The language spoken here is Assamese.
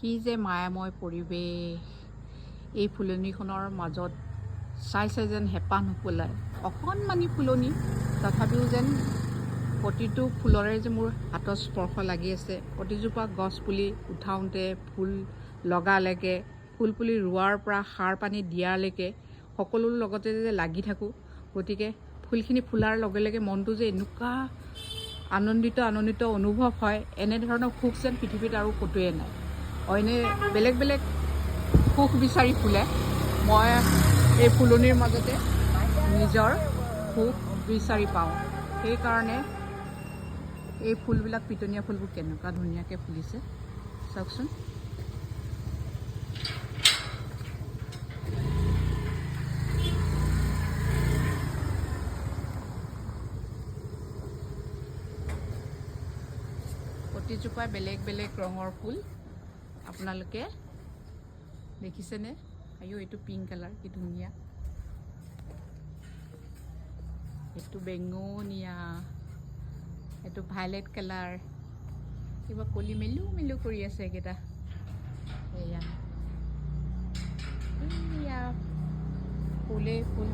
কি যে মায়াময় পৰিৱেশ এই ফুলনিখনৰ মাজত চাই যেন হেঁপাহ নুপলায় অকণমানি ফুলনি তথাপিও যেন প্ৰতিটো ফুলৰে যে মোৰ হাতৰ স্পৰ্শ লাগি আছে প্ৰতিজোপা গছ পুলি উঠাওঁতে ফুল লগালৈকে ফুল পুলি ৰোৱাৰ পৰা সাৰ পানী দিয়ালৈকে সকলোৰ লগতে যে লাগি থাকোঁ গতিকে ফুলখিনি ফুলাৰ লগে লগে মনটো যে এনেকুৱা আনন্দিত অনুভৱ হয় এনেধৰণৰ সুখ যেন পৃথিৱীত আৰু ক'তোৱে নাই অইনে বেলেগ বেলেগ সুখ বিচাৰি ফুলে মই এই ফুলনিৰ মাজতে নিজৰ সুখ বিচাৰি পাওঁ সেইকাৰণে এই ফুলবিলাক পিটনীয়া ফুলবোৰ কেনেকুৱা ধুনীয়াকৈ ফুলিছে চাওকচোন প্ৰতিজোপাই বেলেগ বেলেগ ৰঙৰ ফুল আপোনালোকে দেখিছেনে আয়ো এইটো পিংক কালাৰ কি ধুনীয়া এইটো বেঙুনীয়া এইটো ভাইলেট কালাৰ কিবা কলি মেলু কৰি আছে এইকেইটা এয়া ফুলে ফুল